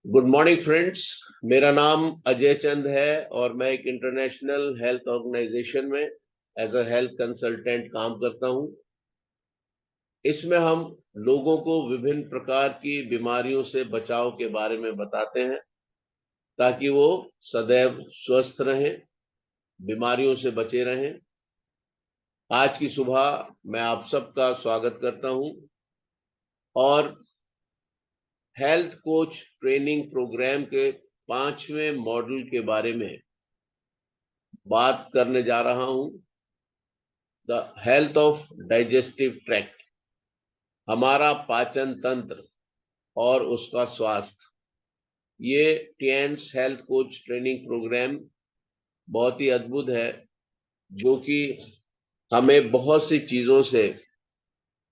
Good morning friends. मेरा नाम अजय चंद है और मैं एक इंटरनेशनल हेल्थ ऑर्गेनाइजेशन में एज अ हेल्थ कंसल्टेंट काम करता हूं। इसमें हम लोगों को विभिन्न प्रकार की बीमारियों से बचाव के बारे में बताते हैं ताकि वो सदैव स्वस्थ रहें, बीमारियों से बचे रहें। आज की सुबह मैं आप सबका स्वागत करता हूं और हेल्थ कोच ट्रेनिंग प्रोग्राम के 5वें मॉडल के बारे में बात करने जा रहा हूं। The health of digestive tract, हमारा पाचन तंत्र और उसका स्वास्थ्य। ये टीएन्स हेल्थ कोच ट्रेनिंग प्रोग्राम बहुत ही अद्भुत है, जो कि हमें बहुत सी चीजों से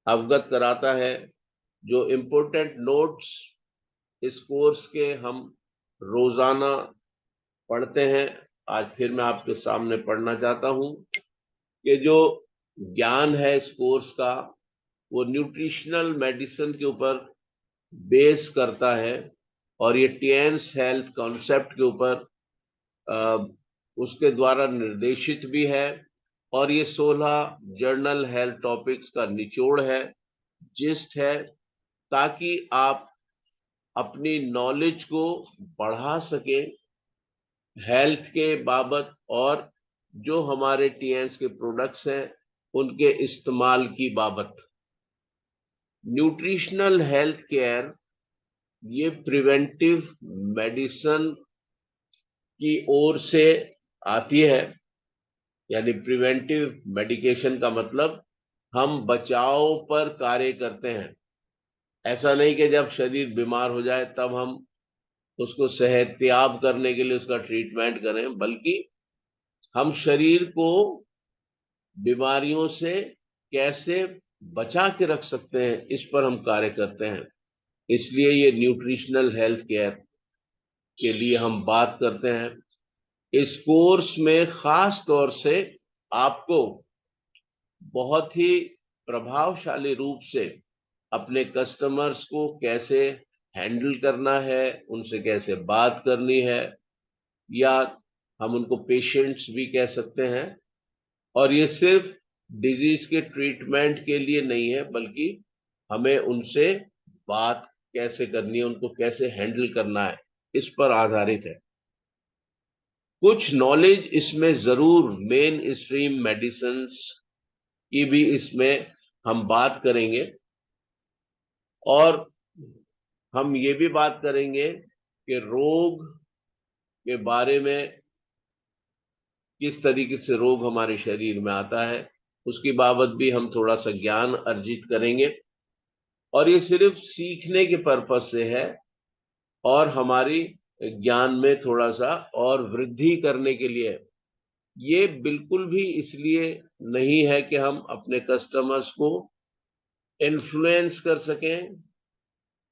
अवगत कराता है। जो इम्पोर्टेंट नोट्स इस कोर्स के हम रोजाना पढ़ते हैं, आज फिर मैं आपके सामने पढ़ना चाहता हूं कि जो ज्ञान है इस कोर्स का वो न्यूट्रिशनल मेडिसिन के ऊपर बेस करता है और ये टीएन्स हेल्थ कॉन्सेप्ट के ऊपर उसके द्वारा निर्देशित भी है। और ये 16 जर्नल हेल्थ टॉपिक्स का निचोड़ है, जिस्ट है, ताकि आप अपनी नॉलेज को बढ़ा सकें हेल्थ के बाबत और जो हमारे टीएन्स के प्रोडक्ट्स हैं उनके इस्तेमाल की बाबत। न्यूट्रिशनल हेल्थ केयर ये प्रिवेंटिव मेडिसिन की ओर से आती है, यानी प्रिवेंटिव मेडिकेशन का मतलब हम बचाव पर कार्य करते हैं। ऐसा नहीं कि जब शरीर बीमार हो जाए तब हम उसको सेहतयाब करने के लिए उसका ट्रीटमेंट करें, बल्कि हम शरीर को बीमारियों से कैसे बचा के रख सकते हैं इस पर हम कार्य करते हैं। इसलिए ये न्यूट्रिशनल हेल्थ केयर के लिए हम बात करते हैं। इस कोर्स में खास तौर से आपको बहुत ही प्रभावशाली रूप से अपने कस्टमर्स को कैसे हैंडल करना है, उनसे कैसे बात करनी है, या हम उनको पेशेंट्स भी कह सकते हैं। और ये सिर्फ डिजीज के ट्रीटमेंट के लिए नहीं है, बल्कि हमें उनसे बात कैसे करनी है, उनको कैसे हैंडल करना है, इस पर आधारित है। कुछ नॉलेज इसमें जरूर मेन स्ट्रीम मेडिसिन्स की भी इसमें हम बात करेंगे, और हम ये भी बात करेंगे कि रोग के बारे में, किस तरीके से रोग हमारे शरीर में आता है, उसकी बाबत भी हम थोड़ा सा ज्ञान अर्जित करेंगे। और ये सिर्फ सीखने के पर्पज से है और हमारी ज्ञान में थोड़ा सा और वृद्धि करने के लिए। ये बिल्कुल भी इसलिए नहीं है कि हम अपने कस्टमर्स को इन्फ्लुएंस कर सकें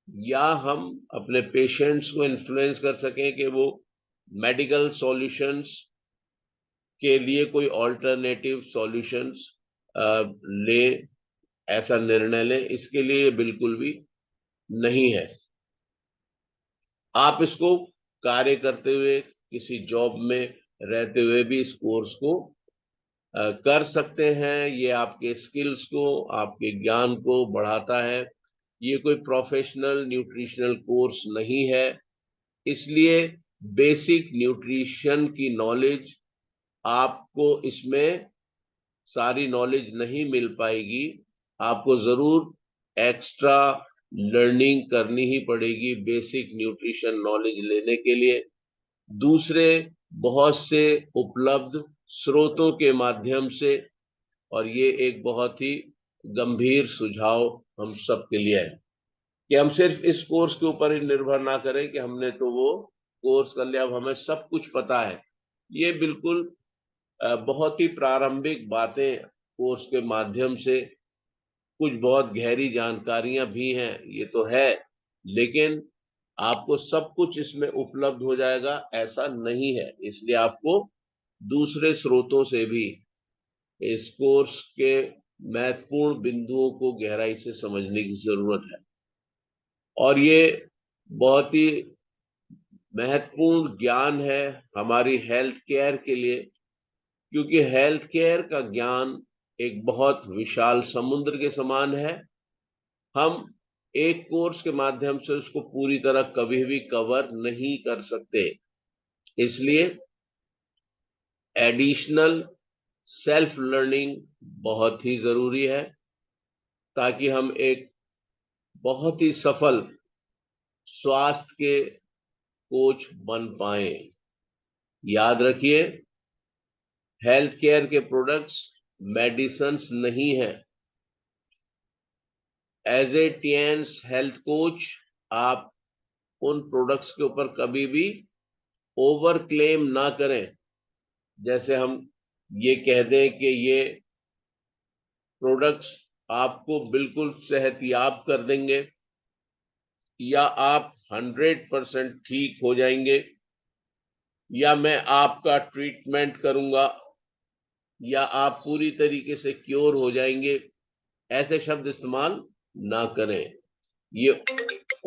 या हम अपने पेशेंट्स को इन्फ्लुएंस कर सकें कि वो मेडिकल सॉल्यूशंस के लिए कोई ऑल्टरनेटिव सॉल्यूशंस ले, ऐसा निर्णय लें। इसके लिए बिल्कुल भी नहीं है। आप इसको कार्य करते हुए, किसी जॉब में रहते हुए भी इस कोर्स को कर सकते हैं। ये आपके स्किल्स को, आपके ज्ञान को बढ़ाता है। ये कोई प्रोफेशनल न्यूट्रिशनल कोर्स नहीं है, इसलिए बेसिक न्यूट्रिशन की नॉलेज आपको इसमें सारी नॉलेज नहीं मिल पाएगी। आपको जरूर एक्स्ट्रा लर्निंग करनी ही पड़ेगी बेसिक न्यूट्रिशन नॉलेज लेने के लिए, दूसरे बहुत से उपलब्ध स्रोतों के माध्यम से। और ये एक बहुत ही गंभीर सुझाव हम सबके लिए है कि हम सिर्फ इस कोर्स के ऊपर ही निर्भर ना करें कि हमने तो वो कोर्स कर लिया, अब हमें सब कुछ पता है। ये बिल्कुल बहुत ही प्रारंभिक बातें कोर्स के माध्यम से, कुछ बहुत गहरी जानकारियां भी हैं, ये तो है, लेकिन आपको सब कुछ इसमें उपलब्ध हो जाएगा ऐसा नहीं है। इसलिए आपको दूसरे स्रोतों से भी इस कोर्स के महत्वपूर्ण बिंदुओं को गहराई से समझने की जरूरत है। और ये बहुत ही महत्वपूर्ण ज्ञान है हमारी हेल्थ केयर के लिए, क्योंकि हेल्थ केयर का ज्ञान एक बहुत विशाल समुद्र के समान है। हम एक कोर्स के माध्यम से उसको पूरी तरह कभी भी कवर नहीं कर सकते। इसलिए एडिशनल सेल्फ लर्निंग बहुत ही जरूरी है, ताकि हम एक बहुत ही सफल स्वास्थ्य के कोच बन पाए। याद रखिए, हेल्थ केयर के प्रोडक्ट्स मेडिसिन्स नहीं है। एज ए टीएन्स हेल्थ कोच आप उन प्रोडक्ट्स के ऊपर कभी भी ओवर क्लेम ना करें। जैसे हम ये कह दें कि ये प्रोडक्ट्स आपको बिल्कुल सेहतयाब कर देंगे, या आप 100% ठीक हो जाएंगे, या मैं आपका ट्रीटमेंट करूंगा, या आप पूरी तरीके से क्योर हो जाएंगे। ऐसे शब्द इस्तेमाल ना करें, ये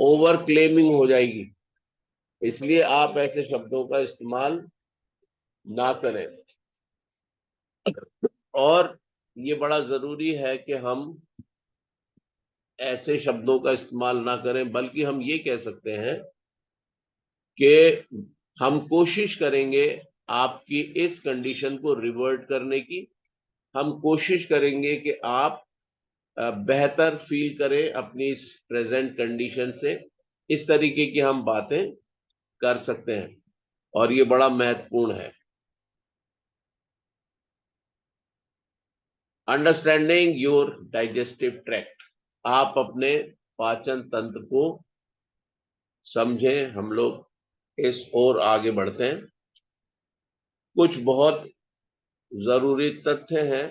ओवर क्लेमिंग हो जाएगी। इसलिए आप ऐसे शब्दों का इस्तेमाल ना करें। और ये बड़ा जरूरी है कि हम ऐसे शब्दों का इस्तेमाल ना करें, बल्कि हम ये कह सकते हैं कि हम कोशिश करेंगे आपकी इस कंडीशन को रिवर्ट करने की। हम कोशिश करेंगे कि आप बेहतर फील करें अपनी इस प्रेजेंट कंडीशन से। इस तरीके की हम बातें कर सकते हैं, और ये बड़ा महत्वपूर्ण है। अंडरस्टैंडिंग योर डाइजेस्टिव ट्रैक्ट, आप अपने पाचन तंत्र को समझें। हम लोग इस ओर आगे बढ़ते हैं। कुछ बहुत जरूरी तथ्य हैं।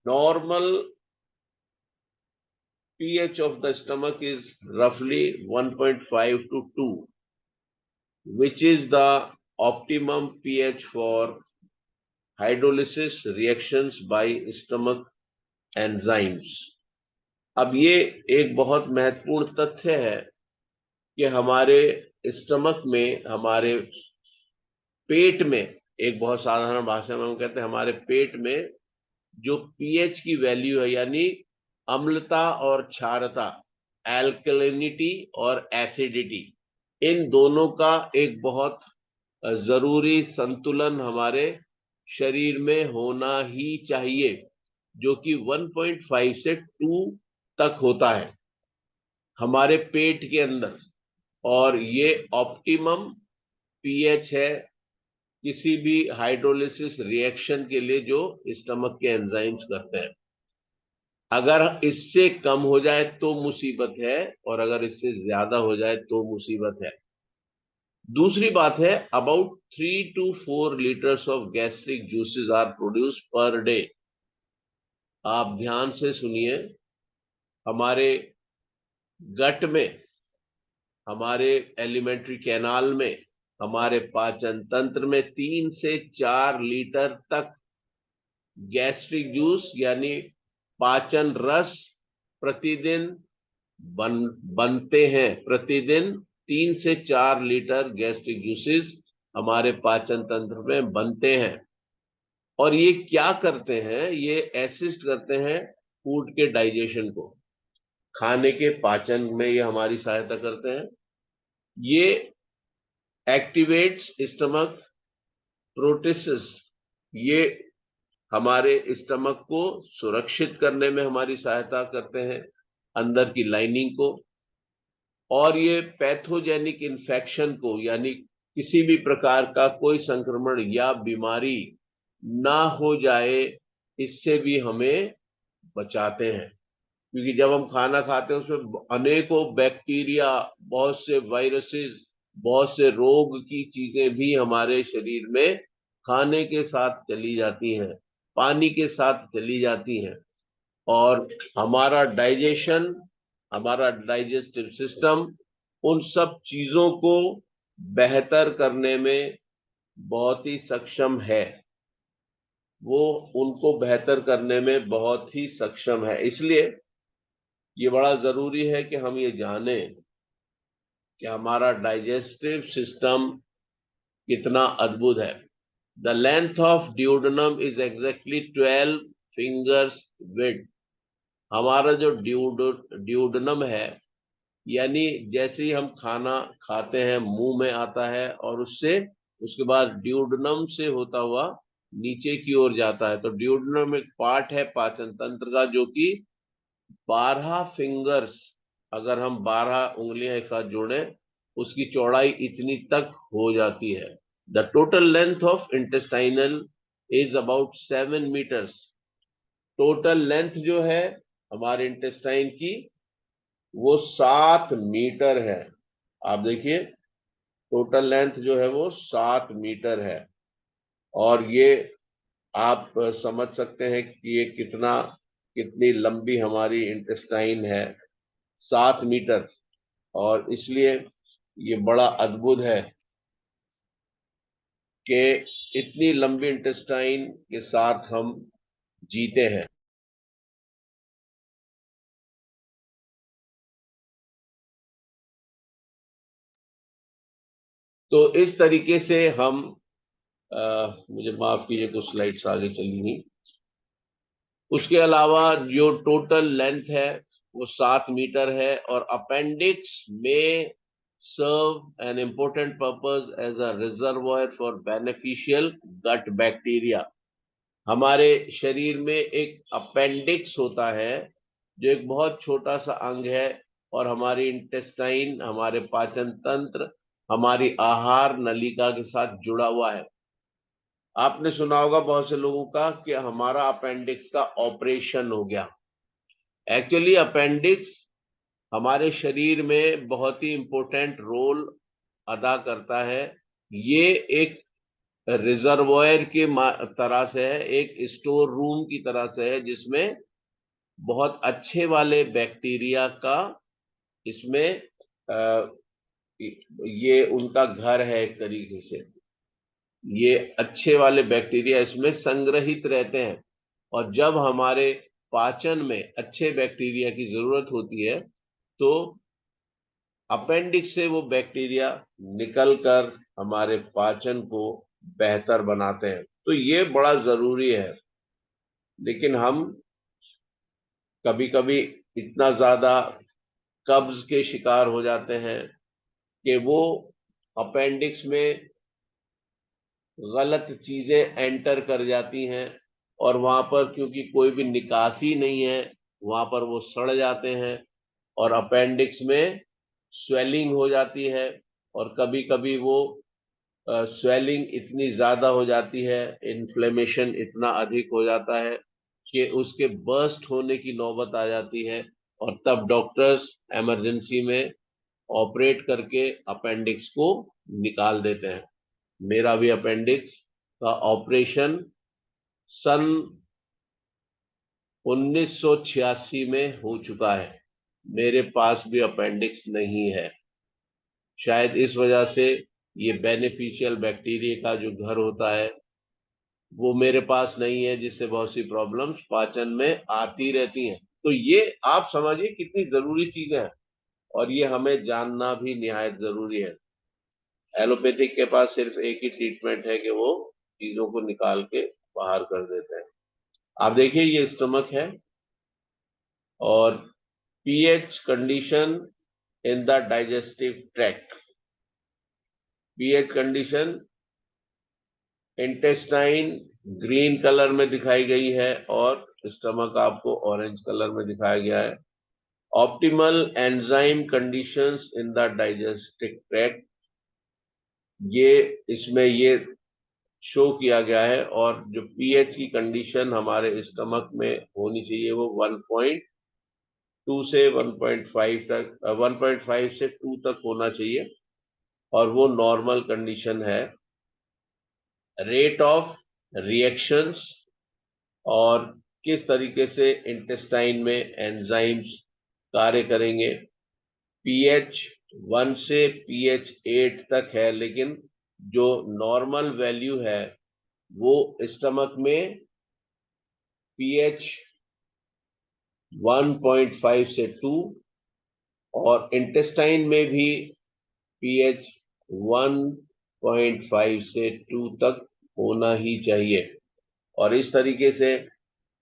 Normal pH of the stomach is roughly 1.5 to 2, which is the optimum pH for hydrolysis reactions by stomach enzymes। अब ये एक बहुत महत्वपूर्ण तथ्य है कि हमारे स्टमक में, हमारे पेट में, एक बहुत साधारण भाषा में हम कहते हैं हमारे पेट में जो पीएच की वैल्यू है, यानी अम्लता और क्षारता, एल्कलिनिटी और एसिडिटी, इन दोनों का एक बहुत जरूरी संतुलन हमारे शरीर में होना ही चाहिए, जो कि 1.5 से 2 तक होता है हमारे पेट के अंदर। और ये ऑप्टिमम पीएच है किसी भी हाइड्रोलिसिस रिएक्शन के लिए जो स्टमक के एंजाइम्स करते हैं। अगर इससे कम हो जाए तो मुसीबत है, और अगर इससे ज्यादा हो जाए तो मुसीबत है। दूसरी बात है, about 3 to 4 litres of gastric juices are produce per day. आप ध्यान से सुनिए, हमारे गट में, हमारे एलिमेंट्री कैनाल में, हमारे पाचन तंत्र में 3 से 4 लीटर तक गैस्ट्रिक जूस यानी पाचन रस प्रतिदिन बनते हैं। प्रतिदिन 3 से 4 लीटर गैस्ट्रिक जूसेस हमारे पाचन तंत्र में बनते हैं। और ये क्या करते हैं? ये असिस्ट करते हैं फूड के डाइजेशन को, खाने के पाचन में ये हमारी सहायता करते हैं। ये एक्टिवेट्स स्टमक प्रोटेसिस, ये हमारे स्टमक को सुरक्षित करने में हमारी सहायता करते हैं, अंदर की लाइनिंग को। और ये पैथोजेनिक इन्फेक्शन को, यानी किसी भी प्रकार का कोई संक्रमण या बीमारी ना हो जाए, इससे भी हमें बचाते हैं। क्योंकि जब हम खाना खाते हैं उसमें अनेकों बैक्टीरिया, बहुत से वायरसेस, बहुत से रोग की चीजें भी हमारे शरीर में खाने के साथ चली जाती हैं, पानी के साथ चली जाती हैं। और हमारा डाइजेशन, हमारा डाइजेस्टिव सिस्टम उन सब चीजों को बेहतर करने में बहुत ही सक्षम है। वो उनको बेहतर करने में बहुत ही सक्षम है। इसलिए ये बड़ा जरूरी है कि हम ये जानें कि हमारा डाइजेस्टिव सिस्टम कितना अद्भुत है। The length of duodenum is exactly 12 fingers width. हमारा जो ड्यूडेनम है, यानी जैसे ही हम खाना खाते हैं मुंह में आता है और उसके बाद ड्यूडेनम से होता हुआ नीचे की ओर जाता है। तो ड्यूडेनम एक पार्ट है पाचन तंत्र का जो कि 12 फिंगर्स, अगर हम 12 उंगलियां एक साथ जोड़े, उसकी चौड़ाई इतनी तक हो जाती है। The total length of intestinal is about 7 metres. Total length जो है हमारे इंटेस्टाइन की वो 7 मीटर है। आप देखिए, टोटल लेंथ जो है वो 7 मीटर है। और ये आप समझ सकते हैं कि ये कितनी लंबी हमारी इंटेस्टाइन है, 7 मीटर। और इसलिए ये बड़ा अद्भुत है कि इतनी लंबी इंटेस्टाइन के साथ हम जीते हैं। तो इस तरीके से हम मुझे माफ कीजिए, कुछ स्लाइड्स आगे चली गई। उसके अलावा जो टोटल लेंथ है वो 7 मीटर है। और अपेंडिक्स में serve an important purpose as a reservoir for beneficial gut bacteria. हमारे शरीर में एक अपेंडिक्स होता है जो एक बहुत छोटा सा अंग है, और हमारी इंटेस्टाइन, हमारे पाचन तंत्र, हमारी आहार नलिका के साथ जुड़ा हुआ है। आपने सुना होगा बहुत से लोगों का कि हमारा अपेंडिक्स का ऑपरेशन हो गया। एक्चुअली अपेंडिक्स हमारे शरीर में बहुत ही इंपॉर्टेंट रोल अदा करता है। ये एक रिजर्वॉयर की तरह से है, एक स्टोर रूम की तरह से है, जिसमें बहुत अच्छे वाले बैक्टीरिया का इसमें ये उनका घर है एक तरीके से। ये अच्छे वाले बैक्टीरिया इसमें संग्रहित रहते हैं, और जब हमारे पाचन में अच्छे बैक्टीरिया की जरूरत होती है तो अपेंडिक्स से वो बैक्टीरिया निकलकर हमारे पाचन को बेहतर बनाते हैं। तो ये बड़ा जरूरी है। लेकिन हम कभी कभी इतना ज्यादा कब्ज के शिकार हो जाते हैं कि वो अपेंडिक्स में गलत चीजें एंटर कर जाती हैं, और वहां पर क्योंकि कोई भी निकासी नहीं है, वहां पर वो सड़ जाते हैं, और अपेंडिक्स में स्वेलिंग हो जाती है। और कभी कभी वो स्वेलिंग इतनी ज्यादा हो जाती है, इन्फ्लेमेशन इतना अधिक हो जाता है कि उसके बर्स्ट होने की नौबत आ जाती है, और तब डॉक्टर्स इमरजेंसी में ऑपरेट करके अपेंडिक्स को निकाल देते हैं। मेरा भी अपेंडिक्स का ऑपरेशन सन 1986 में हो चुका है। मेरे पास भी अपेंडिक्स नहीं है। शायद इस वजह से ये बेनिफिशियल बैक्टीरिया का जो घर होता है वो मेरे पास नहीं है, जिससे बहुत सी प्रॉब्लम्स पाचन में आती रहती हैं। तो ये आप समझिए कितनी जरूरी चीजें हैं, और ये हमें जानना भी निहायत जरूरी है। एलोपैथिक के पास सिर्फ एक ही ट्रीटमेंट है कि वो चीजों को निकाल के बाहर कर देते हैं। आप देखिए, ये स्टमक है, और pH condition in the digestive tract. PH condition intestine green colour में दिखाई गई है, और स्टमक आपको ऑरेंज कलर में दिखाया गया है। Optimal enzyme conditions in the digestive tract, ये इसमें ये शो किया गया है। और जो पीएच की कंडीशन हमारे स्टमक में होनी चाहिए वो 1.2 से 1.5 तक, 1.5 से 2 तक होना चाहिए, और वो नॉर्मल कंडीशन है। रेट ऑफ रिएक्शंस, और किस तरीके से इंटेस्टाइन में एंजाइम्स कार्य करेंगे। पीएच 1 से पीएच 8 तक है, लेकिन जो नॉर्मल वैल्यू है वो स्टमक में पीएच 1.5 से 2, और इंटेस्टाइन में भी पीएच 1.5 से 2 तक होना ही चाहिए। और इस तरीके से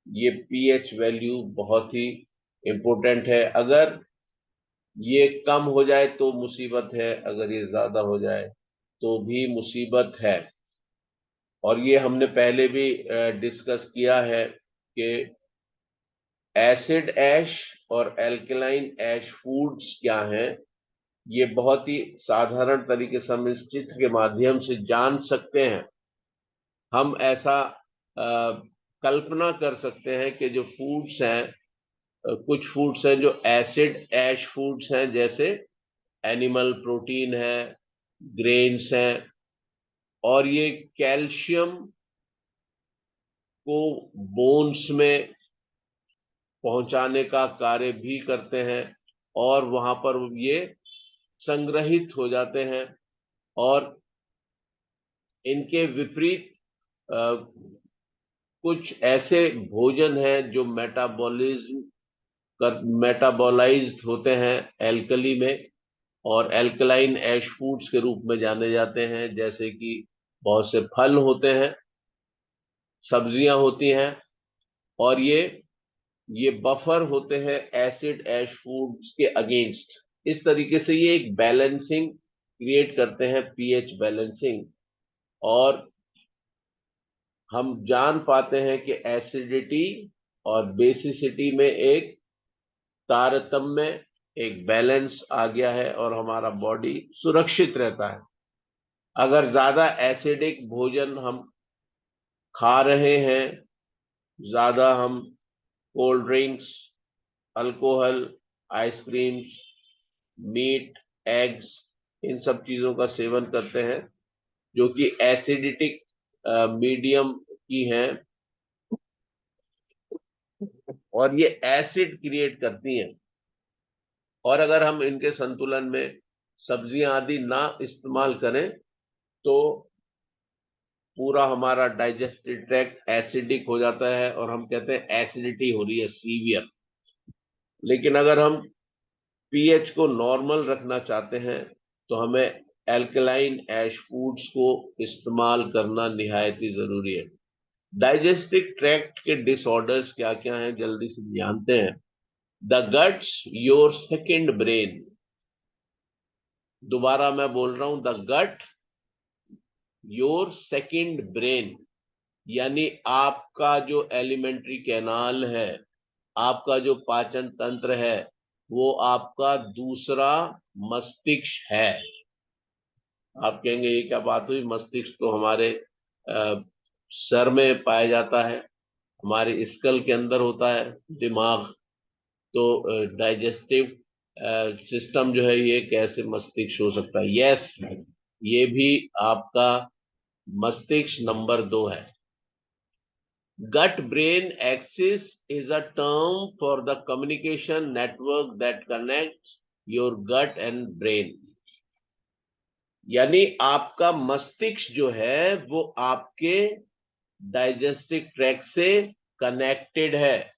ये पीएच वैल्यू बहुत ही इम्पोर्टेंट है। अगर ये कम हो जाए तो मुसीबत है, अगर ये ज्यादा हो जाए तो भी मुसीबत है। और ये हमने पहले भी डिस्कस किया है कि एसिड ऐश और एल्कलाइन ऐश फूड्स क्या हैं। ये बहुत ही साधारण तरीके से हम इस चित्र के माध्यम से जान सकते हैं। हम ऐसा कल्पना कर सकते हैं कि जो फूड्स हैं, कुछ फूड्स हैं जो एसिड ऐश फूड्स हैं, जैसे एनिमल प्रोटीन है, ग्रेन्स हैं, और ये कैल्शियम को बोन्स में पहुंचाने का कार्य भी करते हैं, और वहां पर ये संग्रहित हो जाते हैं। और इनके विपरीत कुछ ऐसे भोजन हैं जो मेटाबॉलाइज्ड होते हैं एल्कली में, और एल्कलाइन ऐश फूड्स के रूप में जाने जाते हैं, जैसे कि बहुत से फल होते हैं, सब्जियां होती हैं, और ये बफर होते हैं एसिड ऐश फूड्स के अगेंस्ट। इस तरीके से ये एक बैलेंसिंग क्रिएट करते हैं, पीएच बैलेंसिंग। और हम जान पाते हैं कि एसिडिटी और बेसिसिटी में एक तारतम्य, एक बैलेंस आ गया है, और हमारा बॉडी सुरक्षित रहता है। अगर ज्यादा एसिडिक भोजन हम खा रहे हैं, ज्यादा हम cold drinks, alcohol, ice creams, meat, eggs, इन सब चीजों का सेवन करते हैं जो कि एसिडिटिक मीडियम की हैं, और ये एसिड क्रिएट करती हैं। और अगर हम इनके संतुलन में सब्जियां आदि ना इस्तेमाल करें तो पूरा हमारा डाइजेस्टिव ट्रैक्ट एसिडिक हो जाता है, और हम कहते हैं एसिडिटी हो रही है सीवियर। लेकिन अगर हम पीएच को नॉर्मल रखना चाहते हैं तो हमें एल्कलाइन ऐश फूड्स को इस्तेमाल करना निहायत ही जरूरी है। डाइजेस्टिव ट्रैक्ट के डिसऑर्डर्स क्या क्या हैं, जल्दी से जानते हैं। The guts your second brain. दोबारा मैं बोल रहा हूं, the gut your second brain, यानी आपका जो एलिमेंट्री कैनाल है, आपका जो पाचन तंत्र है, वो आपका दूसरा मस्तिष्क है। आप कहेंगे ये क्या बात हुई, मस्तिष्क तो हमारे सर में पाया जाता है, हमारे स्कल के अंदर होता है दिमाग। तो डाइजेस्टिव सिस्टम जो है ये कैसे मस्तिष्क हो सकता है? यस, ये भी आपका मस्तिष्क नंबर 2 है। Gut brain axis is a term for the communication network that connects your gut and brain। यानी आपका मस्तिष्क जो है वो आपके डाइजेस्टिव ट्रैक्ट से कनेक्टेड है।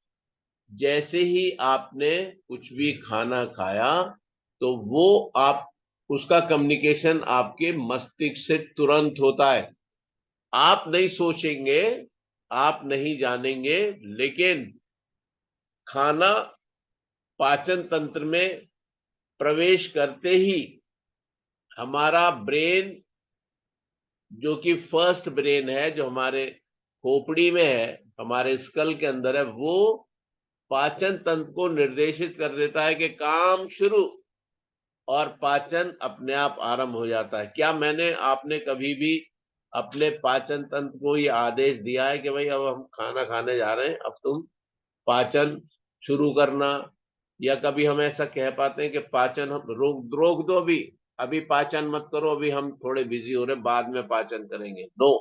जैसे ही आपने कुछ भी खाना खाया तो वो आप उसका कम्युनिकेशन आपके मस्तिष्क से तुरंत होता है। आप नहीं सोचेंगे, आप नहीं जानेंगे, लेकिन खाना पाचन तंत्र में प्रवेश करते ही हमारा ब्रेन, जो कि फर्स्ट ब्रेन है, जो हमारे खोपड़ी में है, हमारे स्कल के अंदर है, वो पाचन तंत्र को निर्देशित कर देता है कि काम शुरू, और पाचन अपने आप आरंभ हो जाता है। क्या आपने कभी भी अपने पाचन तंत्र को ये आदेश दिया है कि भाई अब हम खाना खाने जा रहे हैं, अब तुम पाचन शुरू करना? या कभी हम ऐसा कह पाते हैं कि पाचन हम रोक रोक दो, अभी पाचन मत करो, अभी हम थोड़े बिजी हो रहे, बाद में पाचन करेंगे? नो।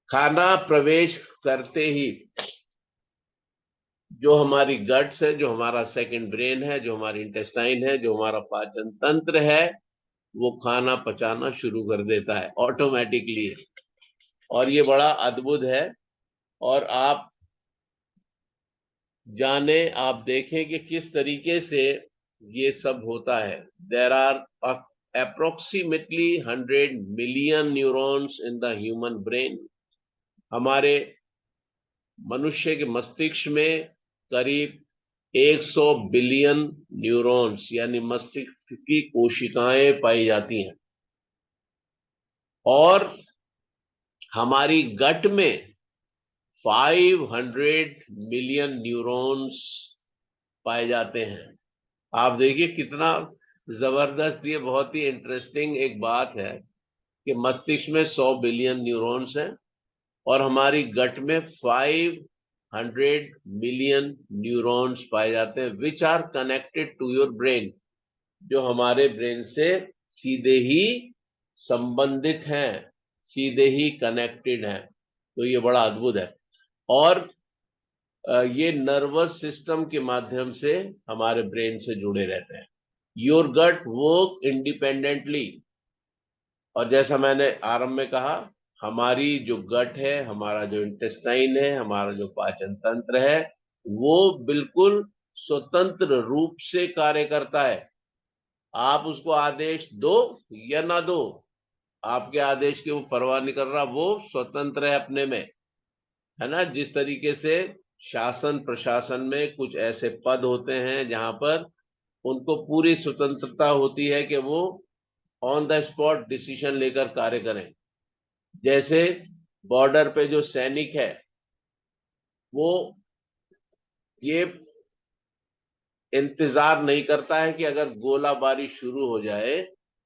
खाना प्रवेश करते ही जो हमारी गट्स है, जो हमारा सेकंड ब्रेन है, जो हमारी इंटेस्टाइन है, जो हमारा पाचन तंत्र है, वो खाना पचाना शुरू कर देता है ऑटोमेटिकली। और ये बड़ा अद्भुत है। और आप जाने, आप देखें कि किस तरीके से ये सब होता है। There are approximately 100 million neurons in the human brain. हमारे मनुष्य के मस्तिष्क में करीब 100 बिलियन न्यूरॉन्स यानी मस्तिष्क की कोशिकाएं पाई जाती हैं और हमारी गट में 500 मिलियन न्यूरॉन्स पाए जाते हैं। आप देखिए कितना जबरदस्त, ये बहुत ही इंटरेस्टिंग एक बात है कि मस्तिष्क में 100 बिलियन न्यूरॉन्स हैं और हमारी गट में 500 मिलियन न्यूरॉन्स पाए जाते हैं which are connected to your brain, जो हमारे ब्रेन से सीधे ही संबंधित हैं, सीधे ही कनेक्टेड हैं। तो ये बड़ा अद्भुत है और ये नर्वस सिस्टम के माध्यम से हमारे ब्रेन से जुड़े रहते हैं। योर गट वर्क इंडिपेंडेंटली, और जैसा मैंने आरंभ में कहा, हमारी जो गट है, हमारा जो इंटेस्टाइन है, हमारा जो पाचन तंत्र है, वो बिल्कुल स्वतंत्र रूप से कार्य करता है। आप उसको आदेश दो या ना दो, आपके आदेश की वो परवाह नहीं कर रहा, वो स्वतंत्र है अपने में, है ना। जिस तरीके से शासन प्रशासन में कुछ ऐसे पद होते हैं जहां पर उनको पूरी स्वतंत्रता होती है कि वो ऑन द स्पॉट डिसीजन लेकर कार्य करें। जैसे बॉर्डर पे जो सैनिक है वो ये इंतजार नहीं करता है कि अगर गोलाबारी शुरू हो जाए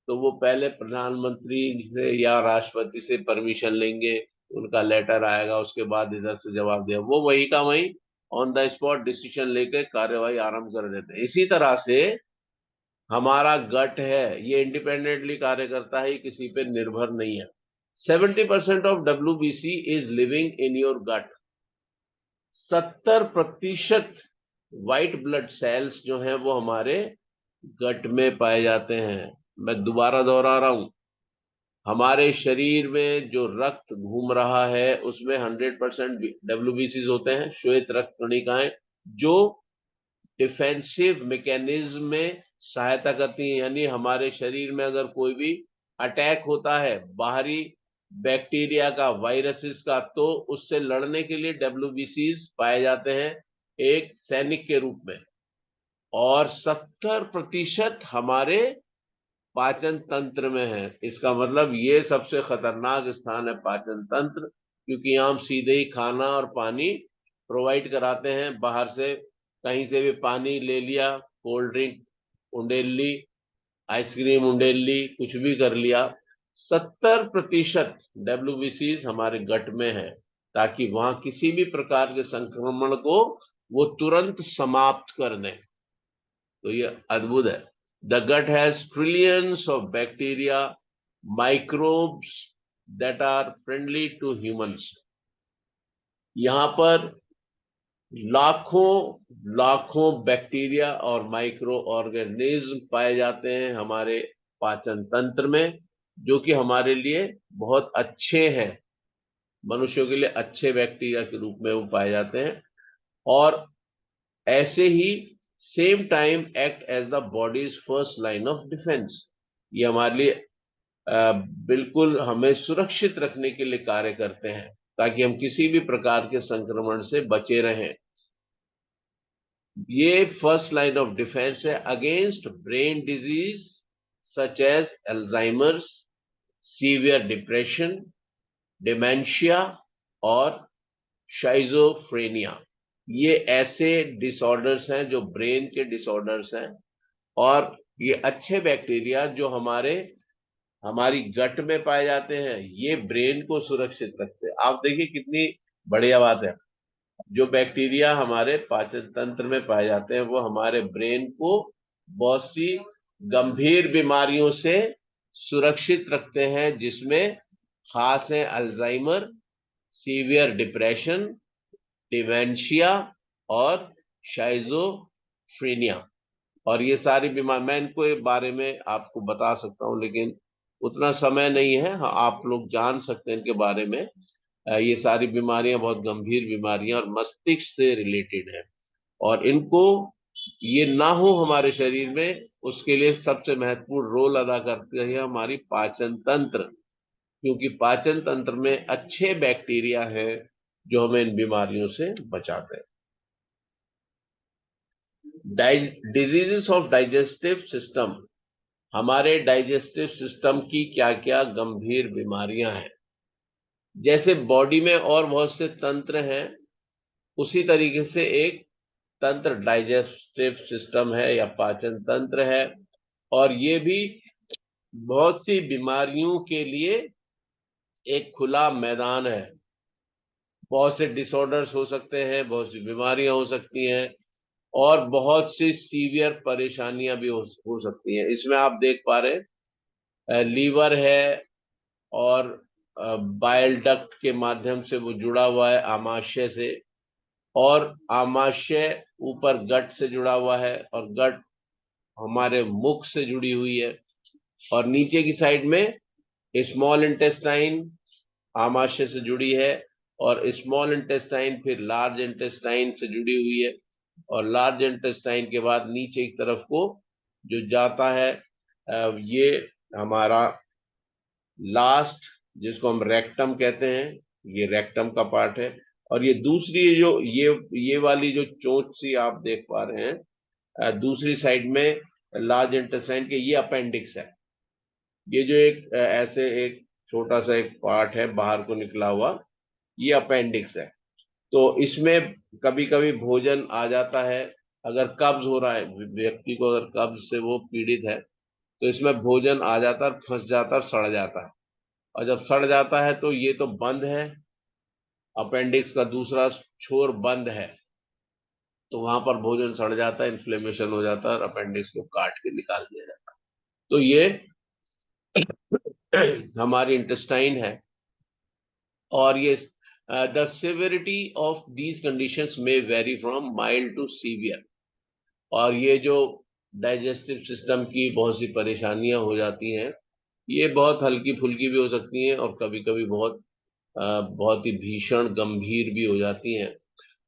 तो वो पहले प्रधानमंत्री से या राष्ट्रपति से परमिशन लेंगे, उनका लेटर आएगा, उसके बाद इधर से जवाब दिया, वो वही का वही ऑन द स्पॉट डिसीजन लेकर कार्यवाही आरंभ कर देते हैं। इसी तरह से हमारा गट है, ये इंडिपेंडेंटली कार्य करता है, किसी पे निर्भर नहीं है। 70% of WBC is living in your gut. 70% white blood cells जो हैं वो हमारे गट में पाए जाते हैं। मैं दोबारा दोहरा रहा हूं, हमारे शरीर में जो रक्त घूम रहा है उसमें 100% WBCs होते हैं, श्वेत रक्त कणिकाएं, जो डिफेंसिव मैकेनिज्म में सहायता करती हैं। यानी हमारे शरीर में अगर कोई भी अटैक होता है बाहरी बैक्टीरिया का, वायरसेस का, तो उससे लड़ने के लिए WBCs पाए जाते हैं एक सैनिक के रूप में। और 70% हमारे पाचन तंत्र में है। इसका मतलब ये सबसे खतरनाक स्थान है पाचन तंत्र, क्योंकि हम सीधे ही खाना और पानी प्रोवाइड कराते हैं बाहर से, कहीं से भी पानी ले लिया, कोल्ड ड्रिंक उंडेल ली, आइसक्रीम उंडेल ली, कुछ भी कर लिया। 70% WBCs हमारे गट में है, ताकि वहां किसी भी प्रकार के संक्रमण को वो तुरंत समाप्त कर दें। तो ये अद्भुत है। The gut has trillions of bacteria, microbes that are friendly to humans. यहां पर लाखों लाखों बैक्टीरिया और माइक्रो ऑर्गेनिज्म पाए जाते हैं हमारे पाचन तंत्र में, जो कि हमारे लिए बहुत अच्छे हैं, मनुष्यों के लिए अच्छे बैक्टीरिया के रूप में वो पाए जाते हैं। और ऐसे ही same time act as the body's first line of defence. ये हमारे लिए बिल्कुल हमें सुरक्षित रखने के लिए कार्य करते हैं, ताकि हम किसी भी प्रकार के संक्रमण से बचे रहें। ये फर्स्ट लाइन ऑफ डिफेंस है against brain disease such as Alzheimer's, severe depression, dementia और शाइजोफ्रेनिया। ये ऐसे डिसऑर्डर्स हैं जो ब्रेन के डिसऑर्डर्स हैं, और ये अच्छे बैक्टीरिया जो हमारी गट में पाए जाते हैं, ये ब्रेन को सुरक्षित रखते हैं। आप देखिए कितनी बढ़िया बात है। जो बैक्टीरिया हमारे पाचन तंत्र में पाए जाते हैं वो हमारे ब्रेन को बहुत सी गंभीर बीमारियों से सुरक्षित रखते हैं, जिसमें खास है अल्जाइमर, सीवियर डिप्रेशन, डिमेंशिया और शाइजोफ्रेनिया। और ये सारी बीमार, मैं इनको बारे में आपको बता सकता हूँ लेकिन उतना समय नहीं है। हाँ, आप लोग जान सकते हैं इनके बारे में। ये सारी बीमारियां बहुत गंभीर बीमारियां और मस्तिष्क से रिलेटेड है, और इनको ये ना हो हमारे शरीर में, उसके लिए सबसे महत्वपूर्ण रोल अदा करती है हमारी पाचन तंत्र, क्योंकि पाचन तंत्र में अच्छे बैक्टीरिया हैं जो हमें इन बीमारियों से बचाते हैं। डिजीजेस ऑफ डाइजेस्टिव सिस्टम, हमारे डाइजेस्टिव सिस्टम की क्या क्या गंभीर बीमारियां हैं। जैसे बॉडी में और बहुत से तंत्र हैं, उसी तरीके से एक तंत्र डाइजेस्टिव सिस्टम है या पाचन तंत्र है, और ये भी बहुत सी बीमारियों के लिए एक खुला मैदान है। बहुत से डिसऑर्डर्स हो सकते हैं, बहुत सी बीमारियां हो सकती हैं, और बहुत सी सीवियर परेशानियां भी हो सकती हैं। इसमें आप देख पा रहे हैं, लीवर है, और बाइल डक्ट के माध्यम से वो जुड़ा हुआ है आमाशय से, और आमाशय ऊपर गट से जुड़ा हुआ है, और गट हमारे मुख से जुड़ी हुई है, और नीचे की साइड में स्मॉल इंटेस्टाइन आमाशय से जुड़ी है, और स्मॉल इंटेस्टाइन फिर लार्ज इंटेस्टाइन से जुड़ी हुई है, और लार्ज इंटेस्टाइन के बाद नीचे की तरफ को जो जाता है, ये हमारा लास्ट, जिसको हम रेक्टम कहते हैं, ये रेक्टम का पार्ट है। और ये दूसरी जो ये वाली जो चोंच सी आप देख पा रहे हैं, दूसरी साइड में लार्ज इंटेस्टाइन के, ये अपेंडिक्स है। ये जो एक ऐसे एक छोटा सा एक पार्ट है बाहर को निकला हुआ, ये अपेंडिक्स है। तो इसमें कभी कभी भोजन आ जाता है, अगर कब्ज हो रहा है व्यक्ति को, अगर कब्ज से वो पीड़ित है, तो इसमें भोजन आ जाता है, फंस जाता है, सड़ जाता है। और जब सड़ जाता है तो ये तो बंद है, अपेंडिक्स का दूसरा छोर बंद है, तो वहां पर भोजन सड़ जाता है, इन्फ्लेमेशन हो जाता है, और अपेंडिक्स को काट के निकाल दिया जाता है। तो ये हमारी इंटेस्टाइन है। और ये the severity of these conditions में vary from mild to severe. और ये जो डाइजेस्टिव सिस्टम की बहुत सी परेशानियां हो जाती हैं, ये बहुत हल्की फुल्की भी हो सकती हैं, और कभी कभी बहुत ही भीषण गंभीर भी हो जाती हैं।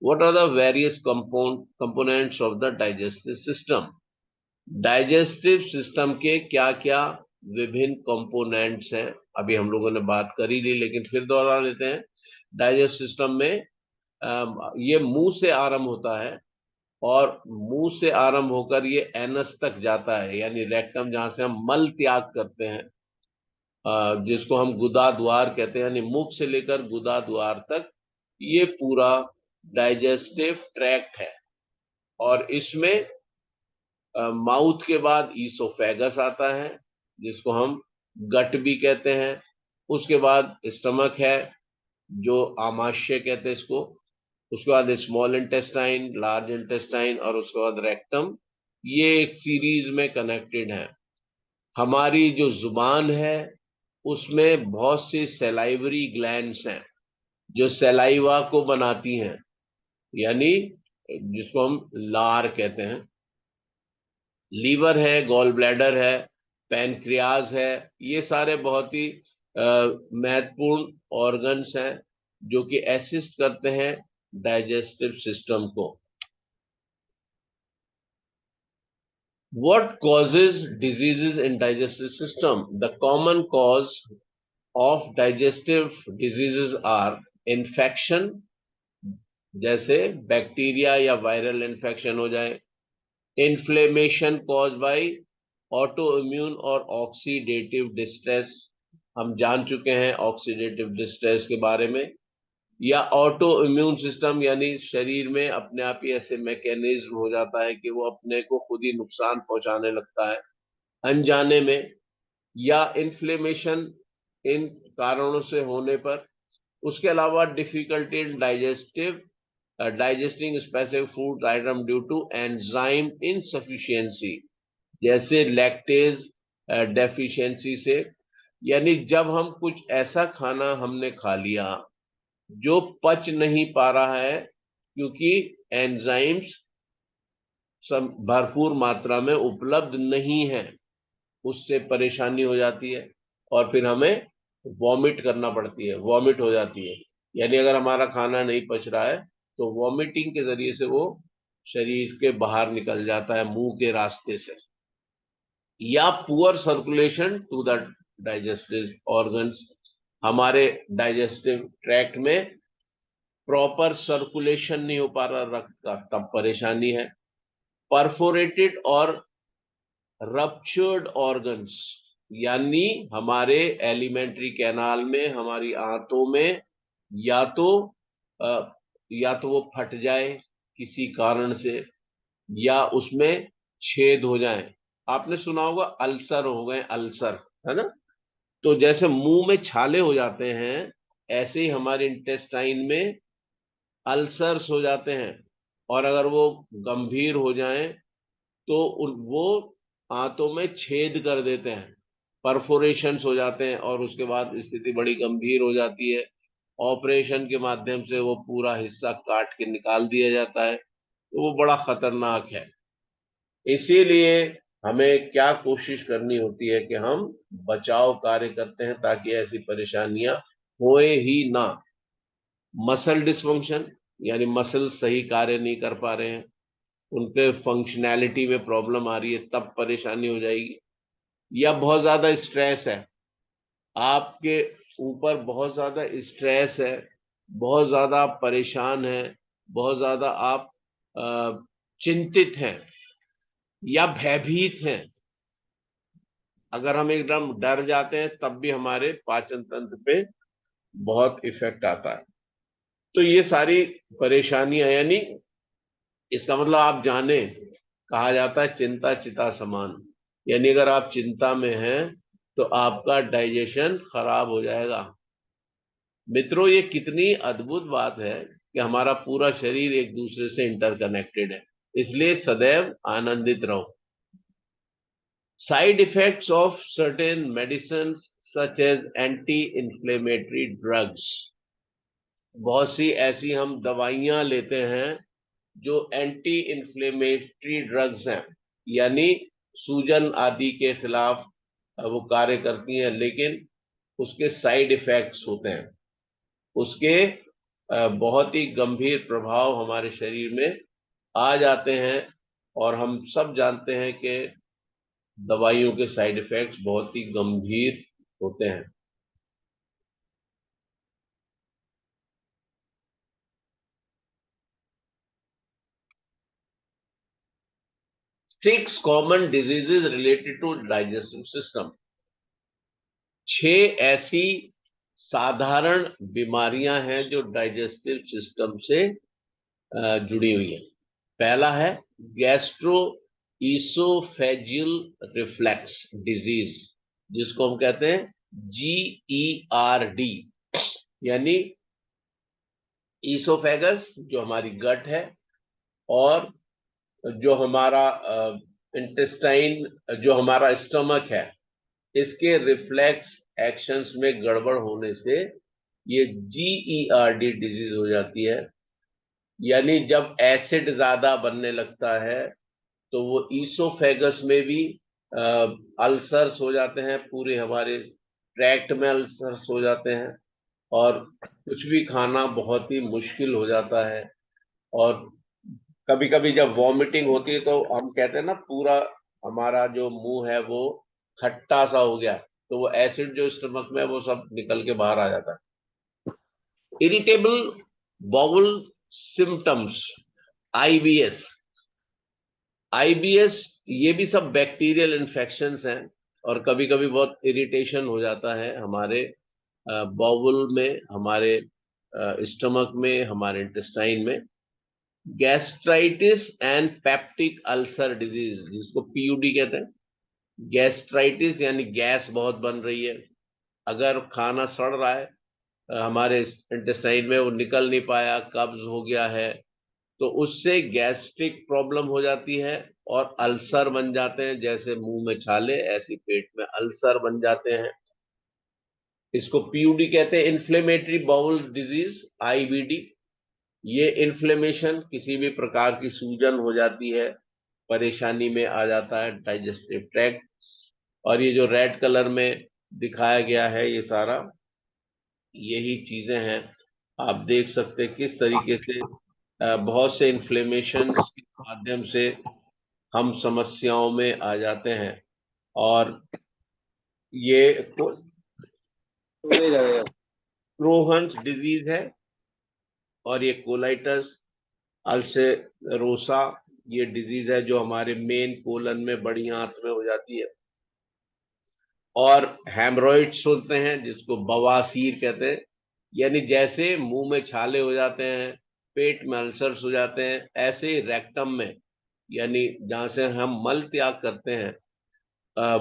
What are the various components of the digestive system? Digestive system के क्या क्या विभिन्न कंपोनेंट्स हैं, अभी हम लोगों ने बात कर ही ली, लेकिन फिर दोहरा लेते हैं। डाइजेस्टिव सिस्टम में ये मुंह से आरंभ होता है, और मुंह से आरंभ होकर ये एनस तक जाता है, यानी रेक्टम, जहां से हम मल त्याग करते हैं, जिसको हम गुदा द्वार कहते हैं, यानी मुख से लेकर गुदा द्वार तक ये पूरा डाइजेस्टिव ट्रैक्ट है। और इसमें माउथ के बाद ईसोफेगस आता है, जिसको हम गट भी कहते हैं। उसके बाद स्टमक है, जो आमाशय कहते हैं इसको। उसके बाद स्मॉल इंटेस्टाइन, लार्ज इंटेस्टाइन, और उसके बाद रेक्टम। ये एक सीरीज में कनेक्टेड है। हमारी जो जुबान है, उसमें बहुत सी सेलाइवरी ग्लैंड्स हैं, जो सेलाइवा को बनाती हैं, यानी जिसको हम लार कहते हैं। लीवर है, गॉल ब्लैडर है, पैनक्रियाज है, ये सारे बहुत ही महत्वपूर्ण ऑर्गन्स हैं जो कि असिस्ट करते हैं डाइजेस्टिव सिस्टम को। What causes diseases in digestive system? The common cause of digestive diseases are infection, जैसे बैक्टीरिया या वायरल इन्फेक्शन हो जाए, inflammation cause by auto immune और ऑक्सीडेटिव डिस्ट्रेस, हम जान चुके हैं ऑक्सीडेटिव डिस्ट्रेस के बारे में। या ऑटो इम्यून सिस्टम, यानी शरीर में अपने आप ही ऐसे मैकेनिज्म हो जाता है कि वो अपने को खुद ही नुकसान पहुंचाने लगता है अनजाने में। या इन्फ्लेमेशन इन कारणों से होने पर। उसके अलावा difficulty in digesting specific food item due to enzyme insufficiency, जैसे लैक्टेज डेफिशिएंसी से, यानी जब हम कुछ ऐसा खाना हमने खा लिया जो पच नहीं पा रहा है, क्योंकि एंजाइम्स भरपूर मात्रा में उपलब्ध नहीं है, उससे परेशानी हो जाती है, और फिर हमें वॉमिट करना पड़ती है, वॉमिट हो जाती है। यानी अगर हमारा खाना नहीं पच रहा है, तो वॉमिटिंग के जरिए से वो शरीर के बाहर निकल जाता है मुंह के रास्ते से, या poor circulation to the digestive organs, हमारे डाइजेस्टिव ट्रैक्ट में प्रॉपर सर्कुलेशन नहीं हो पा रहा रक्त का, तब परेशानी है। परफोरेटेड और रप्चर्ड ऑर्गन्स, यानी हमारे एलिमेंट्री कैनाल में, हमारी आंतों में या तो अ, या तो वो फट जाए किसी कारण से, या उसमें छेद हो जाए। आपने सुना होगा अल्सर हो गए, अल्सर, है ना। तो जैसे मुंह में छाले हो जाते हैं, ऐसे ही हमारे इंटेस्टाइन में अल्सर्स हो जाते हैं, और अगर वो गंभीर हो जाएं तो वो आंतों में छेद कर देते हैं, परफोरेशंस हो जाते हैं, और उसके बाद स्थिति बड़ी गंभीर हो जाती है। ऑपरेशन के माध्यम से वो पूरा हिस्सा काट के निकाल दिया जाता है, तो वो बड़ा खतरनाक है। इसीलिए हमें क्या कोशिश करनी होती है कि हम बचाव कार्य करते हैं ताकि ऐसी परेशानियां होए ही ना। मसल डिसफंक्शन, यानी मसल सही कार्य नहीं कर पा रहे हैं, उनके फंक्शनैलिटी में प्रॉब्लम आ रही है, तब परेशानी हो जाएगी। या बहुत ज्यादा स्ट्रेस है, आपके ऊपर बहुत ज्यादा स्ट्रेस है, बहुत ज्यादा आप परेशान हैं, बहुत ज्यादा आप चिंतित हैं या भयभीत हैं। अगर हम एकदम डर जाते हैं तब भी हमारे पाचन तंत्र पे बहुत इफेक्ट आता है। तो ये सारी परेशानियां, यानी इसका मतलब आप जाने, कहा जाता है चिंता चिता समान, यानी अगर आप चिंता में हैं तो आपका डाइजेशन खराब हो जाएगा। मित्रों, ये कितनी अद्भुत बात है कि हमारा पूरा शरीर एक दूसरे से इंटरकनेक्टेड है, इसलिए सदैव आनंदित रहो। Side effects of certain medicine such as anti inflammatory drugs, बहुत सी ऐसी हम दवाइयां लेते हैं जो एंटी इंफ्लेमेटरी ड्रग्स हैं, यानी सूजन आदि के खिलाफ वो कार्य करती हैं, लेकिन उसके साइड इफेक्ट्स होते हैं, उसके बहुत ही गंभीर प्रभाव हमारे शरीर में आ जाते हैं। और हम सब जानते हैं कि दवाइयों के साइड इफेक्ट्स बहुत ही गंभीर होते हैं। 6 common diseases related to digestive system, 6 ऐसी साधारण बीमारियां हैं जो डाइजेस्टिव सिस्टम से जुड़ी हुई हैं। पहला है गैस्ट्रो ईसोफेजियल रिफ्लेक्स डिजीज, जिसको हम कहते हैं GERD, यानी ईसोफेगस जो हमारी गट है, और जो हमारा इंटेस्टाइन, जो हमारा स्टमक है, इसके रिफ्लेक्स एक्शंस में गड़बड़ होने से ये GERD डिजीज हो जाती है। यानी जब एसिड ज्यादा बनने लगता है तो वो ईसोफेगस में भी अल्सर्स हो जाते हैं, पूरे हमारे ट्रैक्ट में अल्सर्स हो जाते हैं, और कुछ भी खाना बहुत ही मुश्किल हो जाता है। और कभी कभी जब वॉमिटिंग होती है तो हम कहते हैं ना, पूरा हमारा जो मुंह है वो खट्टा सा हो गया, तो वो एसिड जो स्टमक में है वो सब निकल के बाहर आ जाता है। Irritable bowel symptoms, IBS, IBS, ये भी सब बैक्टीरियल इन्फेक्शंस हैं, और कभी कभी बहुत इरिटेशन हो जाता है हमारे बाउल में, हमारे स्टमक में, हमारे इंटेस्टाइन में। Gastritis and peptic ulcer disease, जिसको PUD कहते हैं। गैस्ट्राइटिस यानी गैस बहुत बन रही है, अगर खाना सड़ रहा है हमारे इंटेस्टाइन में, वो निकल नहीं पाया, कब्ज हो गया है, तो उससे गैस्ट्रिक प्रॉब्लम हो जाती है और अल्सर बन जाते हैं। जैसे मुंह में छाले, ऐसी पेट में अल्सर बन जाते हैं। इसको PUD कहते हैं, इन्फ्लेमेटरी बाउल डिजीज, IBD। ये इन्फ्लेमेशन, किसी भी प्रकार की सूजन हो जाती है, परेशानी में आ जाता है डाइजेस्टिव ट्रैक्ट। और ये जो रेड कलर में दिखाया गया है, ये सारा यही चीजें हैं। आप देख सकते हैं किस तरीके से बहुत से इन्फ्लेमेशन माध्यम से हम समस्याओं में आ जाते हैं। और ये क्रोहन्स डिजीज है और ये कोलाइटस अल्सरोसा ये डिजीज है जो हमारे मेन कोलन में बड़ी आंत में हो जाती है। और हेमरॉइड्स होते हैं जिसको बवासीर कहते हैं, यानी जैसे मुंह में छाले हो जाते हैं, पेट में अल्सर्स हो जाते हैं, ऐसे ही रेक्टम में, यानी जहां से हम मल त्याग करते हैं,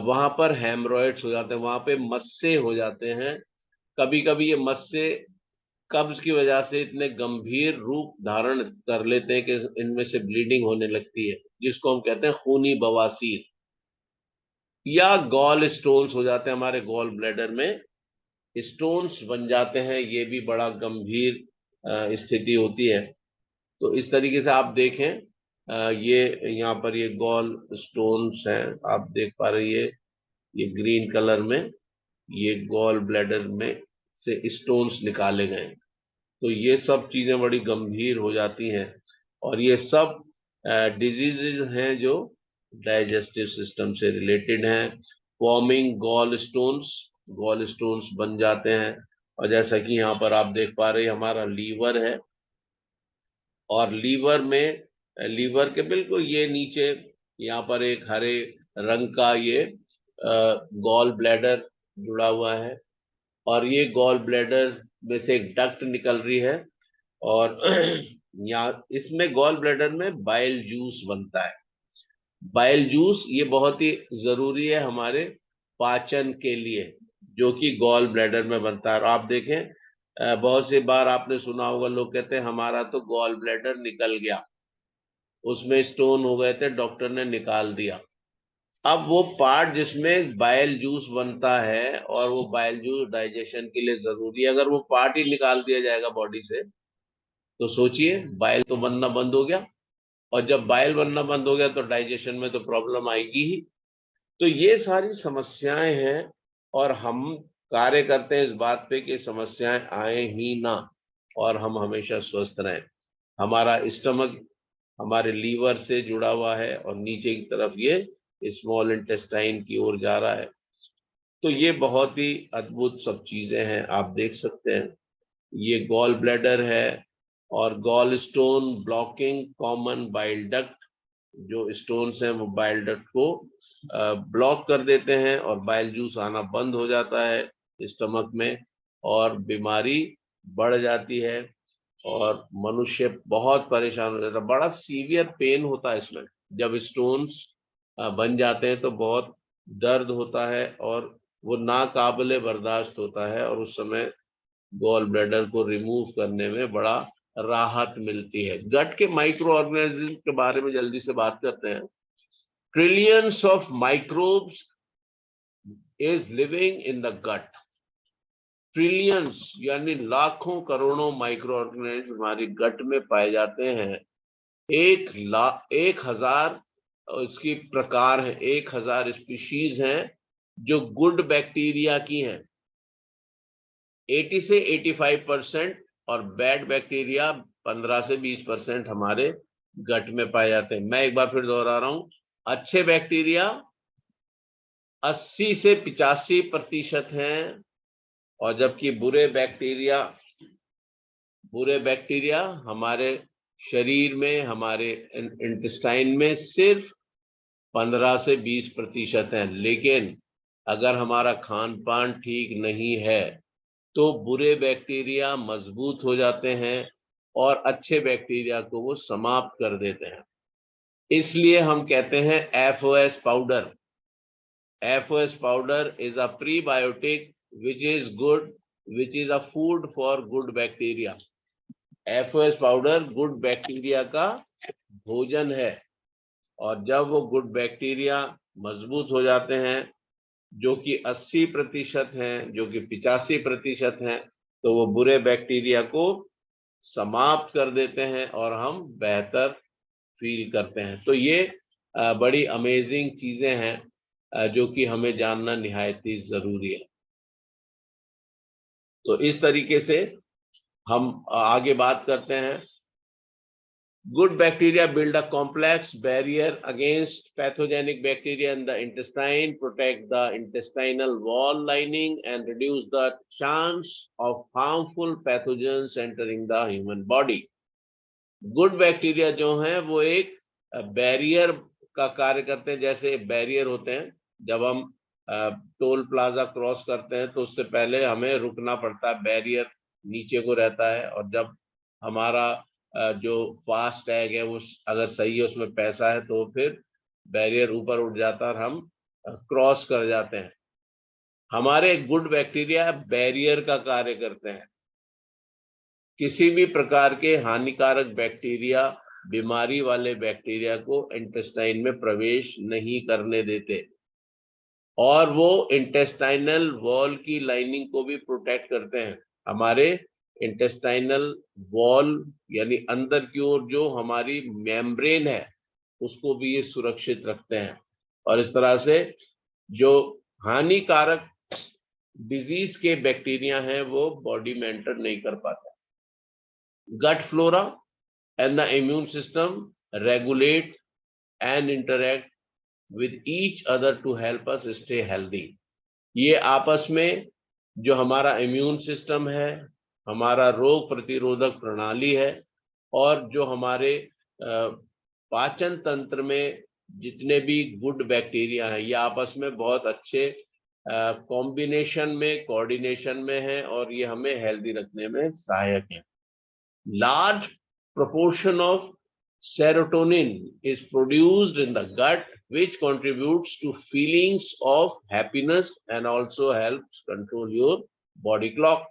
वहां पर हेमरॉइड्स हो जाते हैं, वहां पे मस्से हो जाते हैं। कभी कभी ये मस्से कब्ज की वजह से इतने गंभीर रूप धारण कर लेते हैं कि इनमें से ब्लीडिंग होने लगती है, जिसको हम कहते हैं खूनी बवासीर। या गॉल स्टोन्स हो जाते हैं, हमारे गॉल ब्लैडर में स्टोन्स बन जाते हैं, ये भी बड़ा गंभीर स्थिति होती है। तो इस तरीके से आप देखें, ये यहाँ पर ये गॉल स्टोन्स हैं, आप देख पा रही है, ये ग्रीन कलर में ये गॉल ब्लैडर में से स्टोन्स निकाले गए। तो ये सब चीजें बड़ी गंभीर हो जाती हैं और ये सब डिजीजेज हैं जो डाइजेस्टिव सिस्टम से रिलेटेड हैं। फॉर्मिंग गॉल स्टोन्स बन जाते हैं। और जैसा कि यहाँ पर आप देख पा रहे हैं, हमारा लीवर है और लीवर के बिल्कुल ये नीचे यहाँ पर एक हरे रंग का ये गॉल ब्लैडर जुड़ा हुआ है और ये गॉल ब्लैडर में से एक डक्ट निकल रही है। और यहाँ इसमें गॉल ब्लैडर में बाइल जूस बनता है। बाइल जूस ये बहुत ही जरूरी है हमारे पाचन के लिए, जो कि गॉल ब्लैडर में बनता है। और आप देखें, बहुत सी बार आपने सुना होगा, लोग कहते हैं हमारा तो गॉल ब्लैडर निकल गया, उसमें स्टोन हो गए थे, डॉक्टर ने निकाल दिया। अब वो पार्ट जिसमें बाइल जूस बनता है और वो बाइल जूस डाइजेशन के लिए जरूरी है, अगर वो पार्ट ही निकाल दिया जाएगा बॉडी से, तो सोचिए बाइल तो बनना बंद हो गया। और जब बाइल बनना बंद हो गया तो डाइजेशन में तो प्रॉब्लम आएगी ही। तो ये सारी समस्याएं हैं और हम कार्य करते हैं इस बात पे कि समस्याएं आए ही ना और हम हमेशा स्वस्थ रहें। हमारा स्टमक हमारे लीवर से जुड़ा हुआ है और नीचे की तरफ ये स्मॉल इंटेस्टाइन की ओर जा रहा है। तो ये बहुत ही अद्भुत सब चीजें हैं, आप देख सकते हैं। ये गॉल ब्लैडर है और gall stone blocking common bile duct, जो स्टोन्स हैं वो बाइल डक्ट को ब्लॉक कर देते हैं और बाइल जूस आना बंद हो जाता है स्टमक में और बीमारी बढ़ जाती है और मनुष्य बहुत परेशान हो जाता है। बड़ा सीवियर पेन होता है इसमें, जब स्टोन्स बन जाते हैं तो बहुत दर्द होता है और वो नाकाबिले बर्दाश्त होता है और उस समय गॉल ब्लैडर को रिमूव करने में बड़ा राहत मिलती है। गट के माइक्रो ऑर्गेनिज्म के बारे में जल्दी से बात करते हैं। Trillions of microbes is living in the gut. Trillions यानी लाखों करोड़ों माइक्रो ऑर्गेनिज्म हमारे गट में पाए जाते हैं। 1,000 इसकी प्रकार है, 1,000 स्पीशीज हैं जो गुड बैक्टीरिया की हैं, 80 से 85%, और बैड बैक्टीरिया 15 से 20% हमारे गट में पाए जाते हैं। मैं एक बार फिर दोहरा रहा हूं, अच्छे बैक्टीरिया 80 से 85% हैं और जबकि बुरे बैक्टीरिया हमारे शरीर में, हमारे इंटेस्टाइन में सिर्फ 15 से 20% है। लेकिन अगर हमारा खान पान ठीक नहीं है तो बुरे बैक्टीरिया मजबूत हो जाते हैं और अच्छे बैक्टीरिया को वो समाप्त कर देते हैं। इसलिए हम कहते हैं FOS powder. FOS powder is a prebiotic which is good, which is a food for good bacteria. FOS powder good bacteria का भोजन है और जब वो गुड बैक्टीरिया मजबूत हो जाते हैं, जो कि 80% हैं, जो कि 85% हैं, तो वो बुरे बैक्टीरिया को समाप्त कर देते हैं और हम बेहतर फील करते हैं। तो ये बड़ी अमेजिंग चीजें हैं जो कि हमें जानना निहायत ही जरूरी है। तो इस तरीके से हम आगे बात करते हैं Good bacteria build a complex barrier against pathogenic bacteria in the intestine, protect the intestinal wall lining, and reduce the chance of harmful pathogens entering the human body. Good bacteria जो हैं वो एक बैरियर का कार्य करते हैं। जैसे barrier होते हैं, जब हम टोल प्लाजा क्रॉस करते हैं तो उससे पहले हमें रुकना पड़ता है, बैरियर नीचे को रहता है, और जब हमारा जो फास्ट टैग है वो अगर सही है, उसमें पैसा है, तो फिर बैरियर ऊपर उठ जाता है और हम क्रॉस कर जाते हैं। हमारे गुड बैक्टीरिया बैरियर का कार्य करते हैं। किसी भी प्रकार के हानिकारक बैक्टीरिया, बीमारी वाले बैक्टीरिया को इंटेस्टाइन में प्रवेश नहीं करने देते, और वो इंटेस्टाइनल वॉल की लाइनिंग को भी प्रोटेक्ट करते हैं। हमारे इंटेस्टाइनल वॉल यानी अंदर की ओर जो हमारी मेम्ब्रेन है उसको भी ये सुरक्षित रखते हैं, और इस तरह से जो हानिकारक डिजीज के बैक्टीरिया हैं वो बॉडी में एंटर नहीं कर पाते। Gut flora and the immune system regulate and interact with each other to help us stay healthy. ये आपस में जो हमारा इम्यून सिस्टम है, हमारा रोग प्रतिरोधक प्रणाली है, और जो हमारे पाचन तंत्र में जितने भी गुड बैक्टीरिया हैं, ये आपस में बहुत अच्छे कॉम्बिनेशन में, कोऑर्डिनेशन में है, और ये हमें हेल्दी रखने में सहायक है। Large proportion of serotonin is produced in the gut, which contributes to feelings of happiness and also helps control your body clock.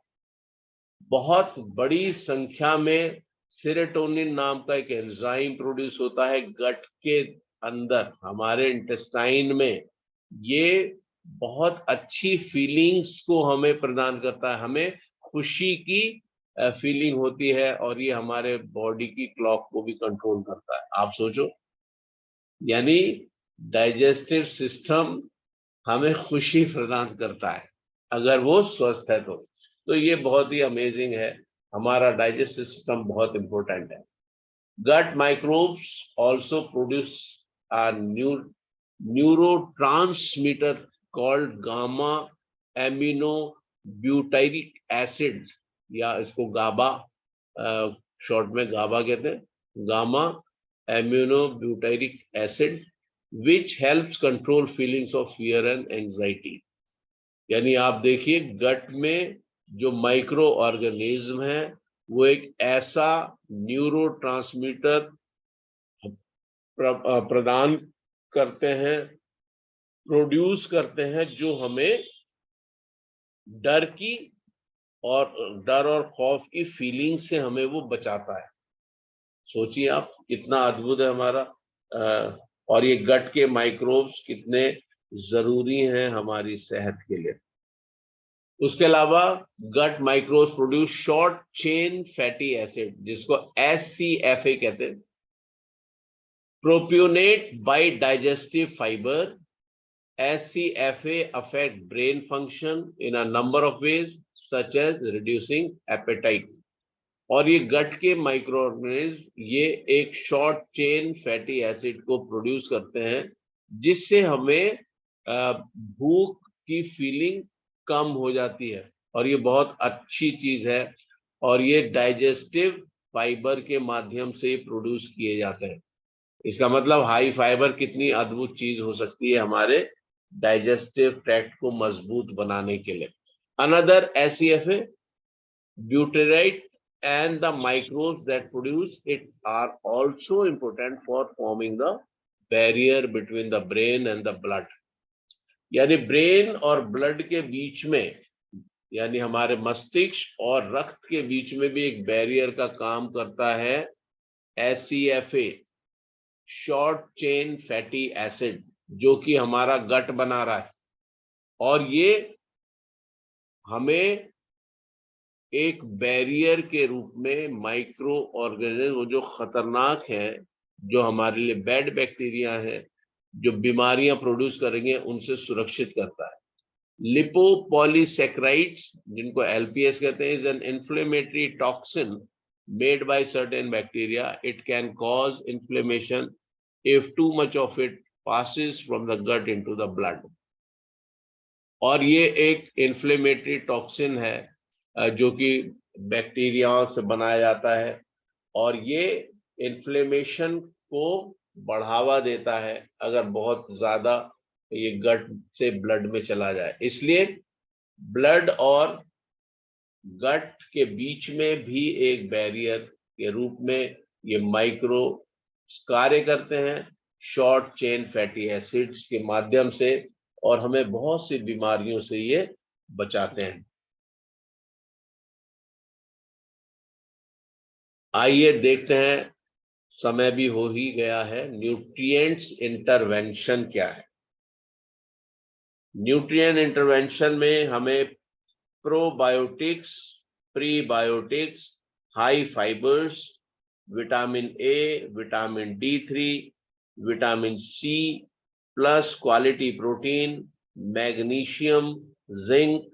बहुत बड़ी संख्या में सेरोटोनिन नाम का एक एंजाइम प्रोड्यूस होता है गट के अंदर, हमारे इंटेस्टाइन में। ये बहुत अच्छी फीलिंग्स को हमें प्रदान करता है, हमें खुशी की फीलिंग होती है, और ये हमारे बॉडी की क्लॉक को भी कंट्रोल करता है। आप सोचो, यानी डाइजेस्टिव सिस्टम हमें खुशी प्रदान करता है अगर वो स्वस्थ है तो ये बहुत ही अमेजिंग है। हमारा डाइजेस्टिव सिस्टम बहुत इंपॉर्टेंट है। Gut microbes also produce a neurotransmitter called gamma amino butyric acid, या इसको गाबा, शॉर्ट में गाबा कहते हैं, gamma amino butyric acid, which helps control feelings of fear and anxiety. यानी आप देखिए, गट में जो माइक्रो ऑर्गेनिज्म है वो एक ऐसा न्यूरोट्रांसमीटर प्रदान करते हैं, प्रोड्यूस करते हैं, जो हमें डर और खौफ की फीलिंग से हमें वो बचाता है। सोचिए आप, कितना अद्भुत है हमारा, और ये गट के माइक्रोब्स कितने जरूरी हैं हमारी सेहत के लिए। उसके अलावा gut microbes produce short chain fatty acid, जिसको SCFA कहते हैं, propionate by digestive fibre. SCFA affect brain function in a number of ways such as reducing appetite। और ये गट के माइक्रो ऑर्गेनिज्म ये एक शॉर्ट चेन फैटी एसिड को produce करते हैं, जिससे हमें भूख की फीलिंग कम हो जाती है, और ये बहुत अच्छी चीज है, और ये डाइजेस्टिव फाइबर के माध्यम से प्रोड्यूस किए जाते हैं। इसका मतलब हाई फाइबर कितनी अद्भुत चीज हो सकती है हमारे डाइजेस्टिव ट्रैक्ट को मजबूत बनाने के लिए। Another SCFA, butyrate, and the microbes that produce it are also important for forming the barrier between the brain and the blood। यानी ब्रेन और ब्लड के बीच में, यानी हमारे मस्तिष्क और रक्त के बीच में भी एक बैरियर का काम करता है SCFA, short chain fatty acid, जो कि हमारा गट बना रहा है, और ये हमें एक बैरियर के रूप में माइक्रो ऑर्गेनिज्म जो खतरनाक है, जो हमारे लिए बैड बैक्टीरिया है, जो बीमारियां प्रोड्यूस करेंगे, उनसे सुरक्षित करता है। लिपोपॉलीसैकेराइड्स, जिनको LPS कहते हैं, is an inflammatory toxin made by certain bacteria. It can cause inflammation if too much of it passes from the gut into the blood. और ये एक इन्फ्लेमेटरी टॉक्सिन है जो कि बैक्टीरियाओं से बनाया जाता है और ये इन्फ्लेमेशन को बढ़ावा देता है अगर बहुत ज्यादा ये गट से ब्लड में चला जाए। इसलिए ब्लड और गट के बीच में भी एक बैरियर के रूप में ये माइक्रो कार्य करते हैं शॉर्ट चेन फैटी एसिड्स के माध्यम से और हमें बहुत सी बीमारियों से ये बचाते हैं। आइए देखते हैं, समय भी हो ही गया है, न्यूट्रिएंट्स इंटरवेंशन क्या है। न्यूट्रिएंट इंटरवेंशन में हमें probiotics, prebiotics, high fibres, vitamin A, vitamin D3, vitamin C plus quality protein, magnesium, zinc,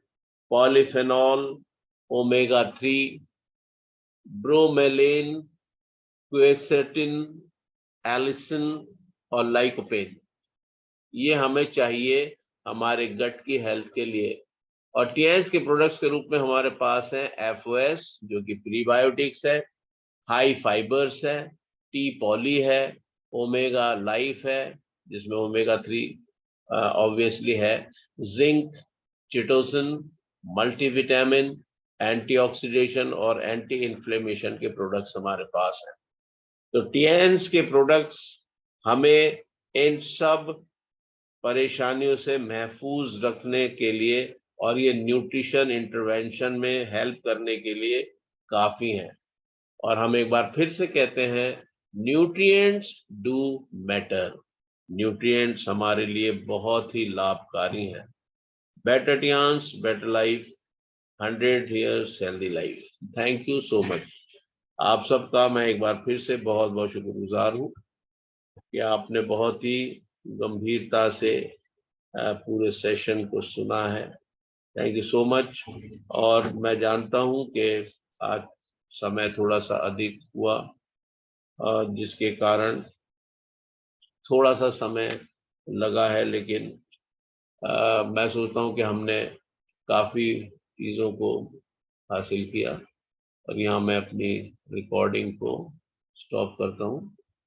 polyphenol, omega 3, bromelain, quercetin, allicin और लाइकोपेन, ये हमें चाहिए हमारे गट की हेल्थ के लिए। और टीएस के प्रोडक्ट्स के रूप में हमारे पास है एफओएस जो कि प्रीबायोटिक्स है, हाई फाइबर्स है, टी पॉली है, ओमेगा लाइफ है जिसमें ओमेगा 3 ऑब्वियसली है, जिंक, चिटोसिन, मल्टीविटामिन, एंटीऑक्सीडेशन और एंटी इन्फ्लेमेशन के प्रोडक्ट्स हमारे पास हैं। तो टीएन्स के प्रोडक्ट्स हमें इन सब परेशानियों से महफूज रखने के लिए और ये न्यूट्रिशन इंटरवेंशन में हेल्प करने के लिए काफी हैं। और हम एक बार फिर से कहते हैं, न्यूट्रिएंट्स डू मैटर। न्यूट्रिएंट्स हमारे लिए बहुत ही लाभकारी हैं। बेटर टियान्स, better life, 100 years healthy life. Thank you so much. आप सबका मैं एक बार फिर से बहुत बहुत शुक्रगुजार हूँ कि आपने बहुत ही गंभीरता से पूरे सेशन को सुना है। Thank you so much. और मैं जानता हूँ कि आज समय थोड़ा सा अधिक हुआ जिसके कारण थोड़ा सा समय लगा है, लेकिन मैं सोचता हूँ कि हमने काफ़ी चीज़ों को हासिल किया। और यहाँ मैं अपनी रिकॉर्डिंग को स्टॉप करता हूँ।